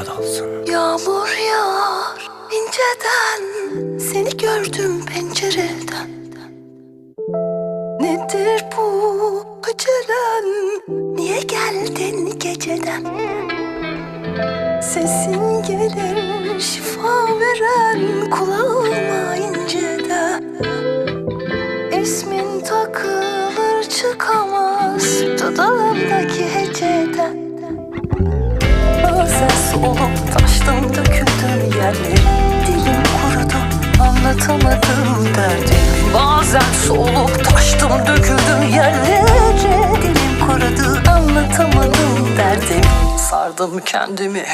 Dalsın. Yağmur yağar inceden, seni gördüm pencereden. Nedir bu acelen, niye geldin geceden? Sesin gelir şifa veren kulağıma inceden. İsmin takılır çıkamaz dudağımdaki heceden. Bazen solup taştım döküldüm yerlere, dilim kurudu anlatamadım derdimi. Bazen solup taştım döküldüm yerlere, dilim kurudu anlatamadım derdimi. Sardım kendimi